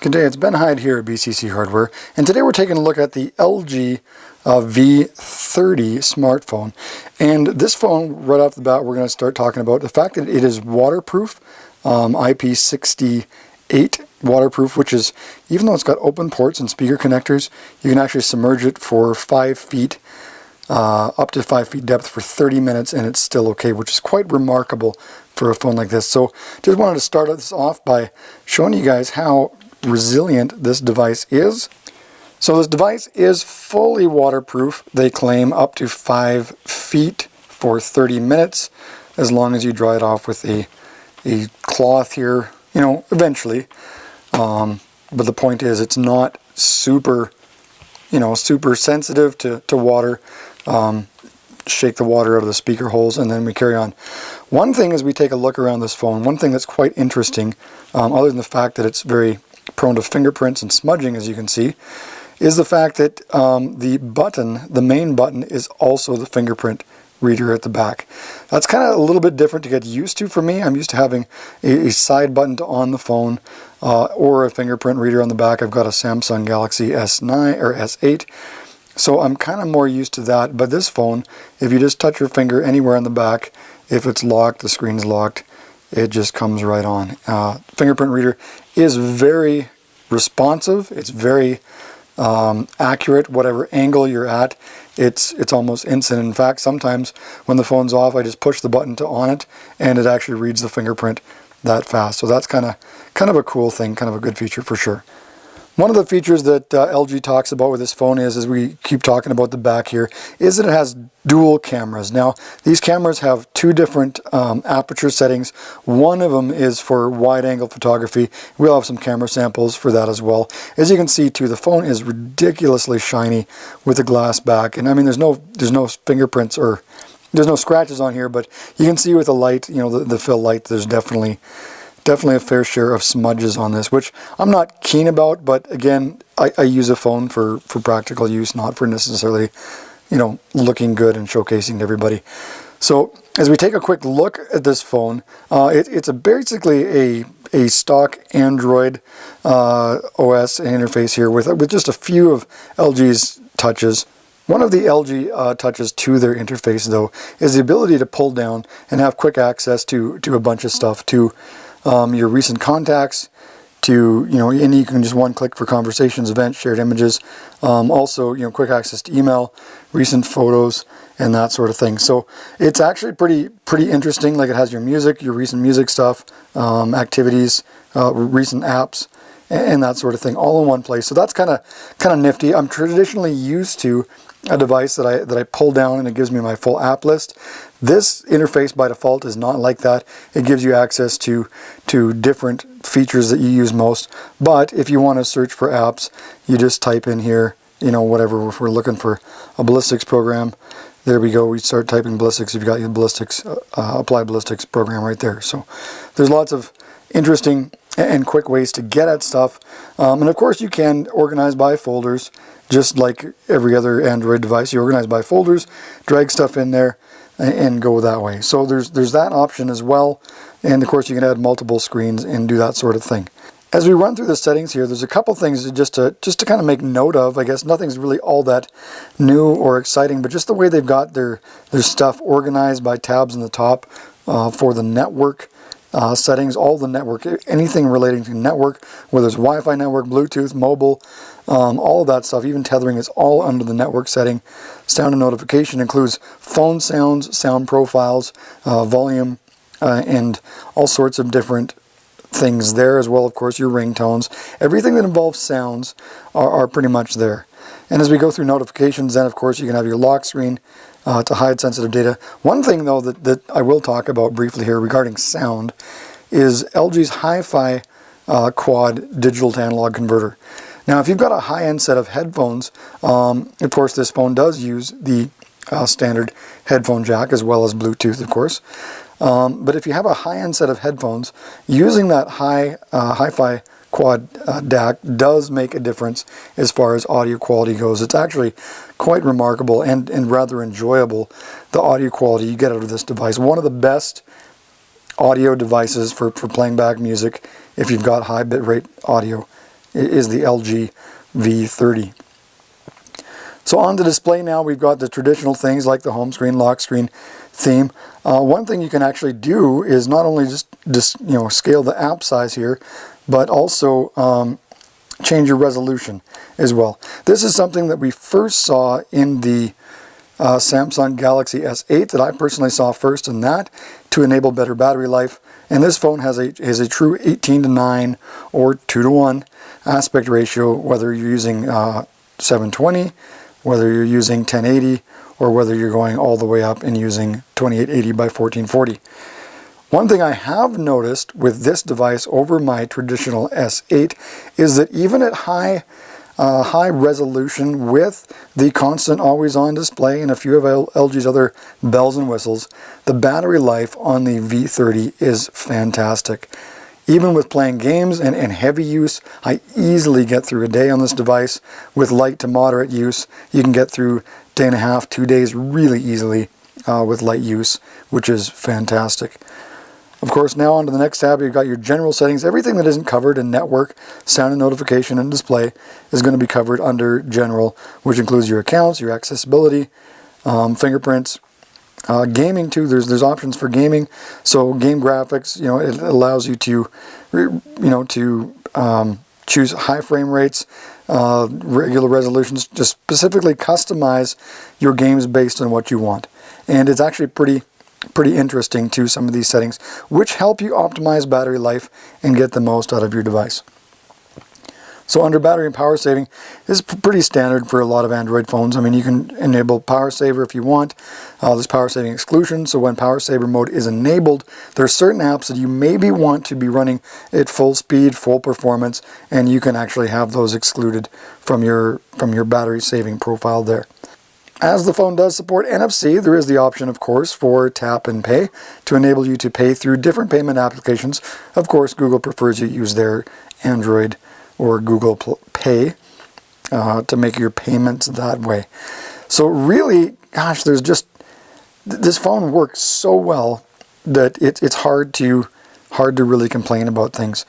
Good day, it's Ben Hyde here at BCC Hardware, and today we're taking a look at the LG V30 smartphone. And this phone, right off the bat, we're going to start talking about the fact that it is waterproof, IP68 waterproof, which is, even though it's got open ports and speaker connectors, you can actually submerge it for 5 feet, up to 5 feet depth for 30 minutes, and it's still okay, which is quite remarkable for a phone like this. So just wanted to start this off by showing you guys how resilient this device is. So this device is fully waterproof. They claim up to 5 feet for 30 minutes, as long as you dry it off with a cloth here, you know, eventually. But the point is, it's not super, you know, super sensitive to water. Shake the water out of the speaker holes, and then we carry on. One thing as we take a look around this phone, one thing that's quite interesting, other than the fact that it's very prone to fingerprints and smudging, as you can see, is the fact that the main button is also the fingerprint reader at the back. That's kind of a little bit different to get used to for me. I'm used to having a side button to on the phone or a fingerprint reader on the back. I've got a Samsung Galaxy S9 or S8. So I'm kind of more used to that, but this phone, if you just touch your finger anywhere on the back, if it's locked, the screen's locked, it just comes right on. Fingerprint reader is very responsive. It's very accurate. Whatever angle you're at, it's almost instant. In fact, sometimes when the phone's off, I just push the button to on it, and it actually reads the fingerprint that fast. So that's kind of a cool thing, kind of a good feature for sure. One of the features that LG talks about with this phone is, as we keep talking about the back here, is that it has dual cameras. Now, these cameras have 2 different aperture settings. One of them is for wide-angle photography. We'll have some camera samples for that as well. As you can see, too, the phone is ridiculously shiny with the glass back. And I mean, there's no fingerprints or there's no scratches on here, but you can see with the light, you know, the fill light, there's definitely a fair share of smudges on this, which I'm not keen about, but again, I use a phone for practical use, not for necessarily, you know, looking good and showcasing to everybody. So as we take a quick look at this phone, it's basically a stock Android OS interface here with just a few of LG's touches. One of the LG touches to their interface, though, is the ability to pull down and have quick access to a bunch of stuff, to your recent contacts, to, you know, and you can just one click for conversations, events, shared images. Also, you know, quick access to email, recent photos, and that sort of thing. So it's actually pretty interesting. Like, it has your music, your recent music stuff, activities, recent apps, and that sort of thing, all in one place. So that's kind of nifty. I'm traditionally used to a device that I pull down and it gives me my full app list. This interface by default is not like that. It gives you access to different features that you use most. But if you want to search for apps, you just type in here, you know, whatever. If we're looking for a ballistics program, there we go. We start typing ballistics. You've got your ballistics, apply ballistics program right there. So there's lots of interesting and quick ways to get at stuff. And of course, you can organize by folders. Just like every other Android device, you organize by folders, drag stuff in there, and go that way. So there's that option as well. And of course, you can add multiple screens and do that sort of thing. As we run through the settings here, there's a couple things just to kind of make note of. I guess nothing's really all that new or exciting, but just the way they've got their stuff organized by tabs in the top for the network settings, all the network, anything relating to network, whether it's Wi-Fi network, Bluetooth, mobile, all of that stuff, even tethering, is all under the network setting. Sound and notification includes phone sounds, sound profiles, volume, and all sorts of different things there as well. Of course, your ringtones, everything that involves sounds are pretty much there. And as we go through notifications, then of course you can have your lock screen to hide sensitive data. One thing though that I will talk about briefly here regarding sound is LG's Hi-Fi quad digital to analog converter. Now, if you've got a high-end set of headphones, of course this phone does use the standard headphone jack as well as Bluetooth, of course. But if you have a high-end set of headphones, using that Hi-Fi quad DAC does make a difference as far as audio quality goes. It's actually quite remarkable and rather enjoyable, the audio quality you get out of this device. One of the best audio devices for playing back music if you've got high bitrate audio is the LG V30. So on the display now, we've got the traditional things like the home screen, lock screen theme. One thing you can actually do is not only just scale the app size here, but also change your resolution as well. This is something that we first saw in the Samsung Galaxy S8 that I personally saw first in that to enable better battery life. And this phone has a true 18:9 or 2:1 aspect ratio, whether you're using 720, whether you're using 1080, or whether you're going all the way up and using 2880 by 1440. One thing I have noticed with this device over my traditional S8 is that even at high resolution with the constant always-on display and a few of LG's other bells and whistles, the battery life on the V30 is fantastic. Even with playing games and heavy use, I easily get through a day on this device. With light to moderate use, you can get through day and a half, 2 days really easily with light use, which is fantastic. Of course, now onto the next tab, you've got your general settings. Everything that isn't covered in network, sound and notification, and display is going to be covered under general, which includes your accounts, your accessibility, fingerprints, gaming too. There's options for gaming. So game graphics, it allows you to, choose high frame rates, regular resolutions, just specifically customize your games based on what you want. And it's actually pretty interesting too, some of these settings, which help you optimize battery life and get the most out of your device. So under battery and power saving, this is pretty standard for a lot of Android phones. I mean, you can enable power saver if you want. There's power saving exclusion, so when power saver mode is enabled, there are certain apps that you maybe want to be running at full speed, full performance, and you can actually have those excluded from your battery saving profile there. As the phone does support NFC, there is the option, of course, for tap and pay to enable you to pay through different payment applications. Of course, Google prefers you use their Android or Google Pay to make your payments that way. So really, gosh, this phone works so well that it's hard to really complain about things.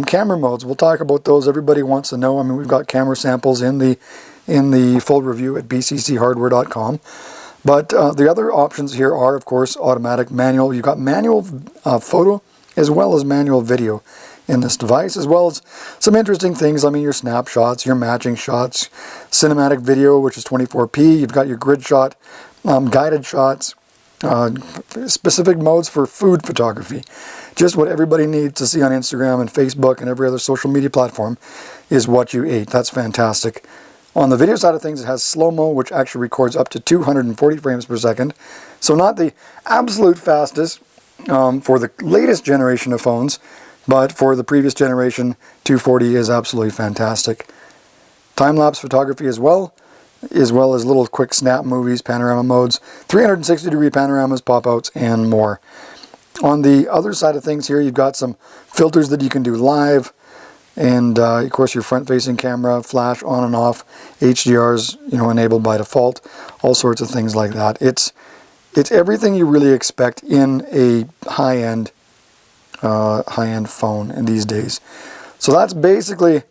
Camera modes, we'll talk about those. Everybody wants to know. I mean, we've got camera samples in the full review at bcchardware.com. But the other options here are, of course, automatic, manual. You've got manual photo as well as manual video in this device, as well as some interesting things. I mean, your snapshots, your matching shots, cinematic video, which is 24p. You've got your grid shot, guided shots, specific modes for food photography. Just what everybody needs to see on Instagram and Facebook and every other social media platform is what you ate. That's fantastic. On the video side of things, it has slow-mo, which actually records up to 240 frames per second. So not the absolute fastest for the latest generation of phones, but for the previous generation, 240 is absolutely fantastic. Time-lapse photography as well as little quick snap movies, panorama modes, 360-degree panoramas, pop-outs, and more. On the other side of things here, you've got some filters that you can do live, and of course your front-facing camera, flash on and off, HDR's enabled by default, all sorts of things like that. It's everything you really expect in a high-end phone in these days. So that's basically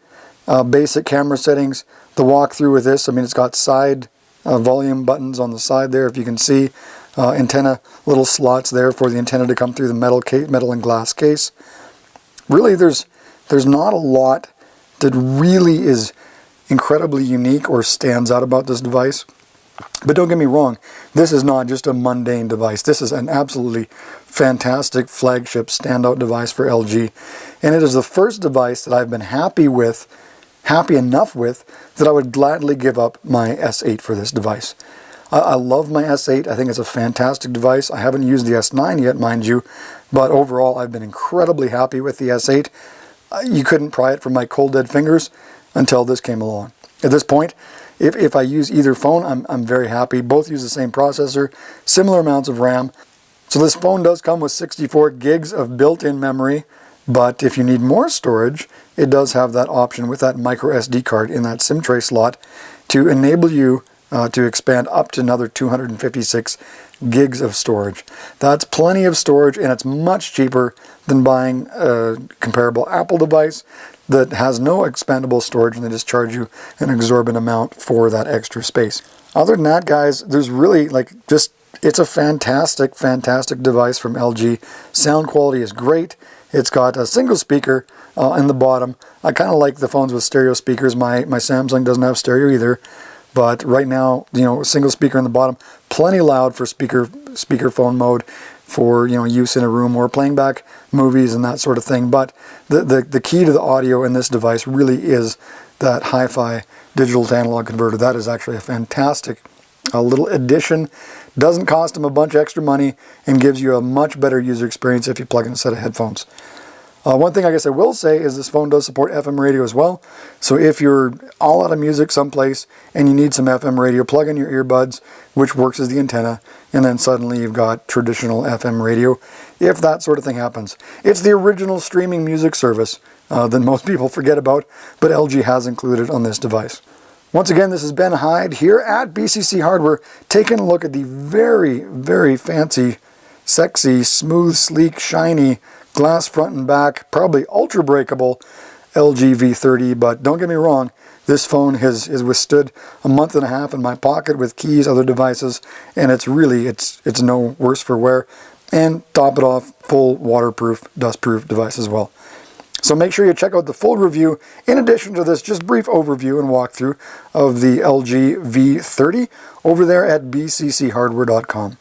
basic camera settings. The walkthrough with this, I mean, it's got side volume buttons on the side there, if you can see. Antenna, little slots there for the antenna to come through the metal and glass case. Really, there's not a lot that really is incredibly unique or stands out about this device. But don't get me wrong, this is not just a mundane device. This is an absolutely fantastic flagship standout device for LG. And it is the first device that I've been happy enough with, that I would gladly give up my S8 for this device. I love my S8. I think it's a fantastic device. I haven't used the S9 yet, mind you, but overall I've been incredibly happy with the S8. You couldn't pry it from my cold dead fingers until this came along. At this point, if I use either phone, I'm very happy. Both use the same processor, similar amounts of RAM. So this phone does come with 64 gigs of built-in memory, but if you need more storage, it does have that option with that micro SD card in that SIM tray slot to enable you to expand up to another 256 gigs of storage. That's plenty of storage, and it's much cheaper than buying a comparable Apple device that has no expandable storage, and they just charge you an exorbitant amount for that extra space. Other than that, guys, there's really it's a fantastic device from LG. Sound quality is great. It's got a single speaker in the bottom. I kind of like the phones with stereo speakers. My Samsung doesn't have stereo either. But right now, single speaker in the bottom, plenty loud for speakerphone mode for, use in a room or playing back movies and that sort of thing. But the key to the audio in this device really is that hi-fi digital to analog converter. That is actually a fantastic little addition. Doesn't cost them a bunch of extra money and gives you a much better user experience if you plug in a set of headphones. One thing I guess I will say is this phone does support FM radio as well. So if you're all out of music someplace and you need some FM radio, plug in your earbuds, which works as the antenna, and then suddenly you've got traditional FM radio, if that sort of thing happens. It's the original streaming music service that most people forget about, but LG has included on this device. Once again, this is Ben Hyde here at BCC Hardware, taking a look at the very fancy, sexy, smooth, sleek, shiny, glass front and back, probably ultra breakable LG V30, but don't get me wrong, this phone has withstood a month and a half in my pocket with keys, other devices, and it's no worse for wear. And top it off, full waterproof, dustproof device as well. So make sure you check out the full review, in addition to this just brief overview and walkthrough of the LG V30 over there at bcchardware.com.